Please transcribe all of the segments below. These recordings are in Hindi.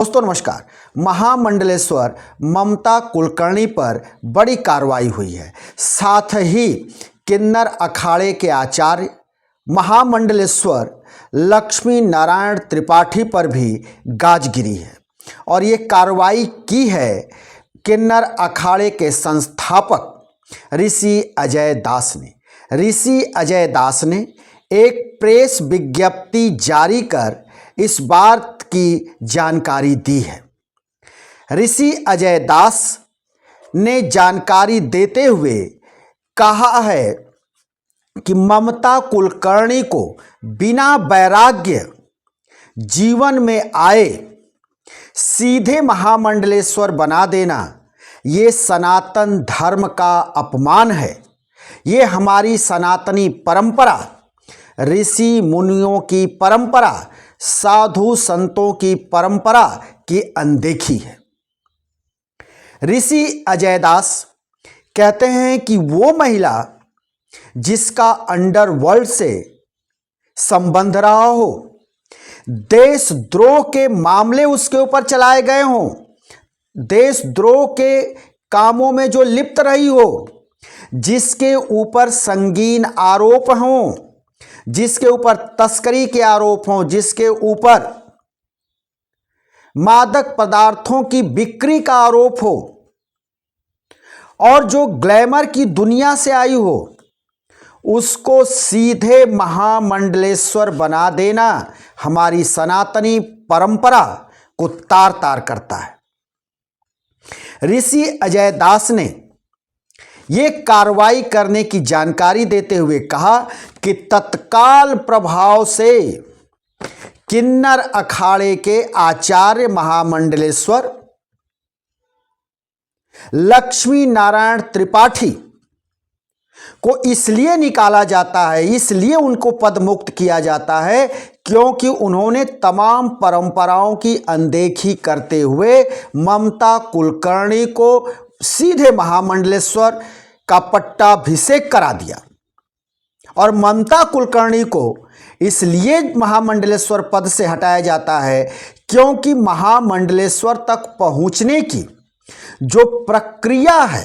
दोस्तों नमस्कार। महामंडलेश्वर ममता कुलकर्णी पर बड़ी कार्रवाई हुई है। साथ ही किन्नर अखाड़े के आचार्य महामंडलेश्वर लक्ष्मी नारायण त्रिपाठी पर भी गाज गिरी है और ये कार्रवाई की है किन्नर अखाड़े के संस्थापक ऋषि अजय दास ने। ऋषि अजय दास ने एक प्रेस विज्ञप्ति जारी कर इस बात की जानकारी दी है। ऋषि अजय दास ने जानकारी देते हुए कहा है कि ममता कुलकर्णी को बिना वैराग्य जीवन में आए सीधे महामंडलेश्वर बना देना ये सनातन धर्म का अपमान है। ये हमारी सनातनी परंपरा, ऋषि मुनियों की परंपरा, साधु संतों की परंपरा की अनदेखी है। ऋषि अजय दास कहते हैं कि वो महिला जिसका अंडरवर्ल्ड से संबंध रहा हो, देशद्रोह के मामले उसके ऊपर चलाए गए हों, देशद्रोह के कामों में जो लिप्त रही हो, जिसके ऊपर संगीन आरोप हों, जिसके ऊपर तस्करी के आरोप हों, जिसके ऊपर मादक पदार्थों की बिक्री का आरोप हो और जो ग्लैमर की दुनिया से आई हो, उसको सीधे महामंडलेश्वर बना देना हमारी सनातनी परंपरा को तार तार करता है। ऋषि अजय दास ने यह कार्रवाई करने की जानकारी देते हुए कहा कि तत्काल प्रभाव से किन्नर अखाड़े के आचार्य महामंडलेश्वर लक्ष्मी नारायण त्रिपाठी को इसलिए निकाला जाता है, इसलिए उनको पद मुक्त किया जाता है क्योंकि उन्होंने तमाम परंपराओं की अनदेखी करते हुए ममता कुलकर्णी को सीधे महामंडलेश्वर का पट्टाभिषेक करा दिया। और ममता कुलकर्णी को इसलिए महामंडलेश्वर पद से हटाया जाता है क्योंकि महामंडलेश्वर तक पहुंचने की जो प्रक्रिया है,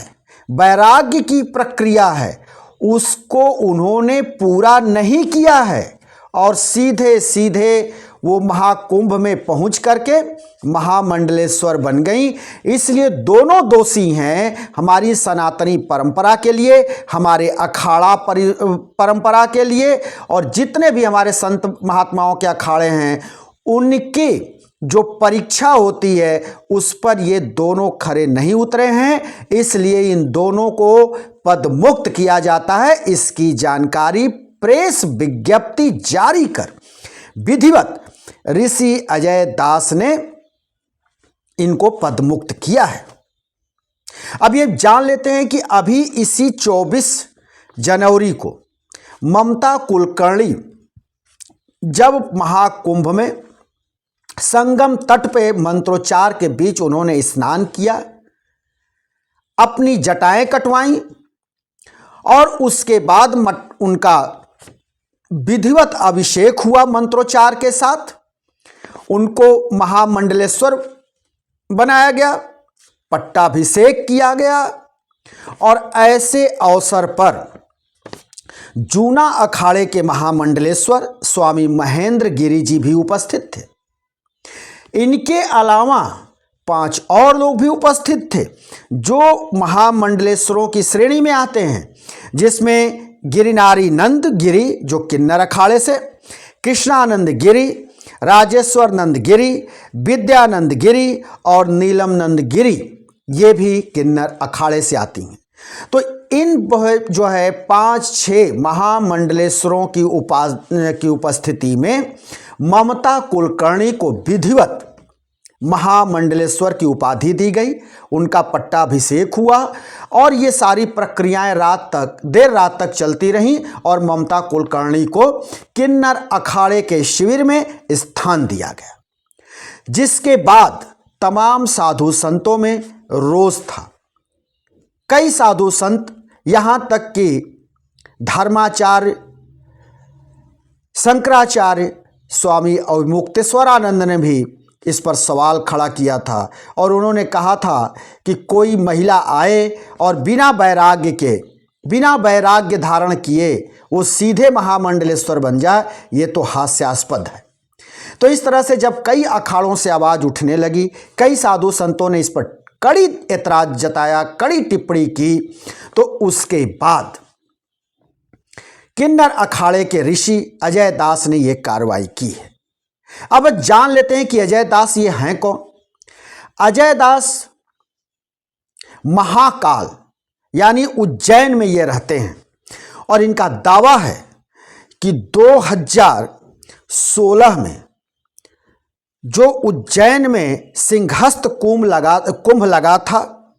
वैराग्य की प्रक्रिया है, उसको उन्होंने पूरा नहीं किया है और सीधे सीधे वो महाकुंभ में पहुंच करके महामंडलेश्वर बन गई। इसलिए दोनों दोषी हैं हमारी सनातनी परंपरा के लिए, हमारे अखाड़ा परंपरा के लिए, और जितने भी हमारे संत महात्माओं के अखाड़े हैं उनकी जो परीक्षा होती है उस पर ये दोनों खरे नहीं उतरे हैं। इसलिए इन दोनों को पद मुक्त किया जाता है। इसकी जानकारी प्रेस विज्ञप्ति जारी कर विधिवत ऋषि अजय दास ने इनको पदमुक्त किया है। अब ये जान लेते हैं कि अभी इसी 24 जनवरी को ममता कुलकर्णी जब महाकुंभ में संगम तट पे मंत्रोच्चार के बीच उन्होंने स्नान किया, अपनी जटाएं कटवाई और उसके बाद उनका विधिवत अभिषेक हुआ मंत्रोच्चार के साथ, उनको महामंडलेश्वर बनाया गया, पट्टाभिषेक किया गया। और ऐसे अवसर पर जूना अखाड़े के महामंडलेश्वर स्वामी महेंद्र गिरी जी भी उपस्थित थे। इनके अलावा 5 और लोग भी उपस्थित थे जो महामंडलेश्वरों की श्रेणी में आते हैं, जिसमें गिरिनारी नंद गिरी जो किन्नर अखाड़े से, कृष्णानंद गिरी, राजेश्वर नंद गिरी, विद्यानंद गिरी और नीलम नंद गिरी, ये भी किन्नर अखाड़े से आती हैं। तो इन जो है 5-6 महामंडलेश्वरों की उपस्थिति में ममता कुलकर्णी को विधिवत महामंडलेश्वर की उपाधि दी गई, उनका पट्टाभिषेक हुआ और ये सारी प्रक्रियाएं देर रात तक चलती रहीं और ममता कुलकर्णी को किन्नर अखाड़े के शिविर में स्थान दिया गया, जिसके बाद तमाम साधु संतों में रोष था। कई साधु संत, यहाँ तक कि धर्माचार्य शंकराचार्य स्वामी अवमुक्तेश्वरानंद ने भी इस पर सवाल खड़ा किया था और उन्होंने कहा था कि कोई महिला आए और बिना वैराग्य धारण किए वो सीधे महामंडलेश्वर बन जाए, ये तो हास्यास्पद है। तो इस तरह से जब कई अखाड़ों से आवाज़ उठने लगी, कई साधु संतों ने इस पर कड़ी ऐतराज जताया, कड़ी टिप्पणी की, तो उसके बाद किन्नर अखाड़े के ऋषि अजय दास ने यह कार्रवाई की है। अब जान लेते हैं कि अजय दास ये हैं कौन। अजय दास महाकाल यानी उज्जैन में ये रहते हैं और इनका दावा है कि 2016 में जो उज्जैन में सिंहस्थ कुंभ लगा था,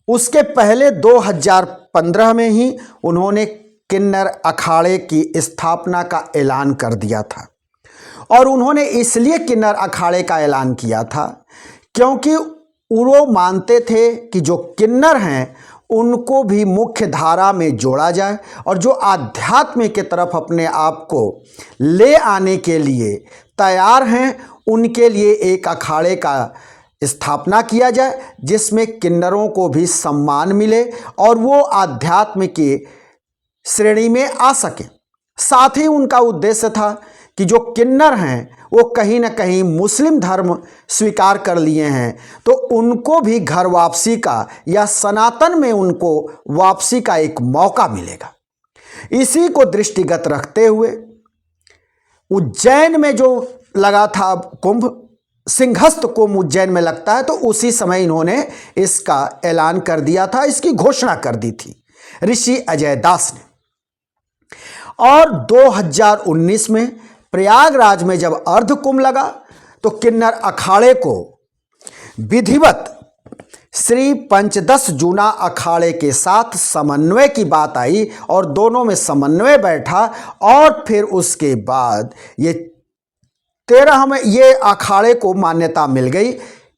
उसके पहले 2015 में ही उन्होंने किन्नर अखाड़े की स्थापना का ऐलान कर दिया था। और उन्होंने इसलिए किन्नर अखाड़े का ऐलान किया था क्योंकि वो मानते थे कि जो किन्नर हैं उनको भी मुख्य धारा में जोड़ा जाए और जो आध्यात्म की तरफ अपने आप को ले आने के लिए तैयार हैं उनके लिए एक अखाड़े का स्थापना किया जाए जिसमें किन्नरों को भी सम्मान मिले और वो आध्यात्म की श्रेणी में आ सके। साथ ही उनका उद्देश्य था कि जो किन्नर हैं वो कहीं ना कहीं मुस्लिम धर्म स्वीकार कर लिए हैं तो उनको भी घर वापसी का या सनातन में उनको वापसी का एक मौका मिलेगा। इसी को दृष्टिगत रखते हुए उज्जैन में जो लगा था कुंभ, सिंहस्थ कुंभ उज्जैन में लगता है, तो उसी समय इन्होंने इसका ऐलान कर दिया था, इसकी घोषणा कर दी थी ऋषि अजय दास ने। और 2019 में प्रयागराज में जब अर्ध कुंभ लगा तो किन्नर अखाड़े को विधिवत श्री पंचदश जूना अखाड़े के साथ समन्वय की बात आई और दोनों में समन्वय बैठा और फिर उसके बाद ये 13वें ये अखाड़े को मान्यता मिल गई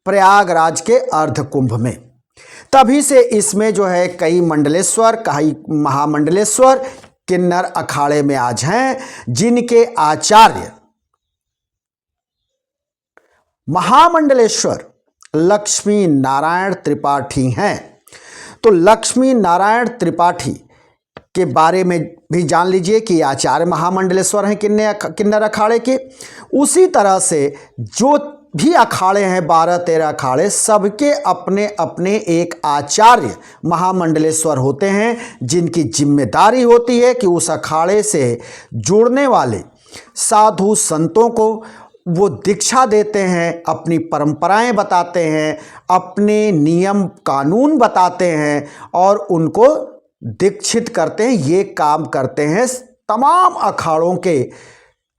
प्रयागराज के अर्ध कुंभ में। तभी से इसमें जो है कई मंडलेश्वर, कई महामंडलेश्वर किन्नर अखाड़े में आज हैं, जिनके आचार्य महामंडलेश्वर लक्ष्मी नारायण त्रिपाठी हैं। तो लक्ष्मी नारायण त्रिपाठी के बारे में भी जान लीजिए कि आचार्य महामंडलेश्वर हैं किन्नर अखाड़े के। उसी तरह से जो भी अखाड़े हैं 12-13 अखाड़े, सबके अपने अपने एक आचार्य महामंडलेश्वर होते हैं जिनकी जिम्मेदारी होती है कि उस अखाड़े से जुड़ने वाले साधु संतों को वो दीक्षा देते हैं, अपनी परंपराएं बताते हैं, अपने नियम कानून बताते हैं और उनको दीक्षित करते हैं। ये काम करते हैं तमाम अखाड़ों के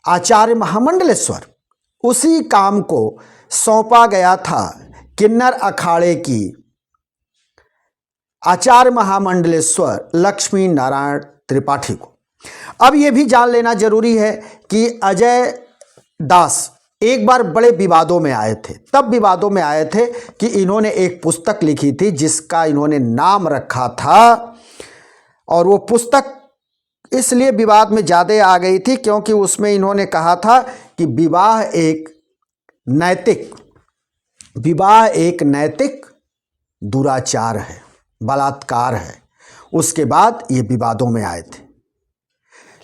आचार्य महामंडलेश्वर। उसी काम को सौंपा गया था किन्नर अखाड़े की आचार्य महामंडलेश्वर लक्ष्मी नारायण त्रिपाठी को। अब ये भी जान लेना जरूरी है कि अजय दास एक बार बड़े विवादों में आए थे। तब विवादों में आए थे कि इन्होंने एक पुस्तक लिखी थी जिसका इन्होंने नाम रखा था, और वो पुस्तक इसलिए विवाद में ज़्यादा आ गई थी क्योंकि उसमें इन्होंने कहा था कि विवाह एक नैतिक दुराचार है, बलात्कार है। उसके बाद ये विवादों में आए थे।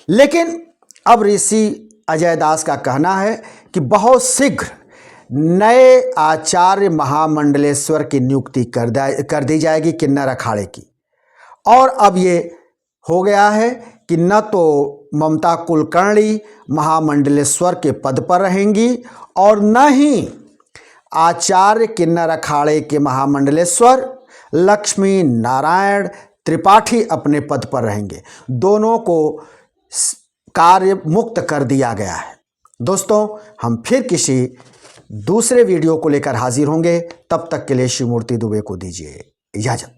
लेकिन अब ऋषि अजय दास का कहना है कि बहुत शीघ्र नए आचार्य महामंडलेश्वर की नियुक्ति कर दी जाएगी किन्नर अखाड़े की। और अब ये हो गया है कि न तो ममता कुलकर्णी महामंडलेश्वर के पद पर रहेंगी और न ही आचार्य किन्नर अखाड़े के महामंडलेश्वर लक्ष्मी नारायण त्रिपाठी अपने पद पर रहेंगे। दोनों को कार्य मुक्त कर दिया गया है। दोस्तों, हम फिर किसी दूसरे वीडियो को लेकर हाजिर होंगे। तब तक के लिए शिव मूर्ति दुबे को दीजिए इजाजत।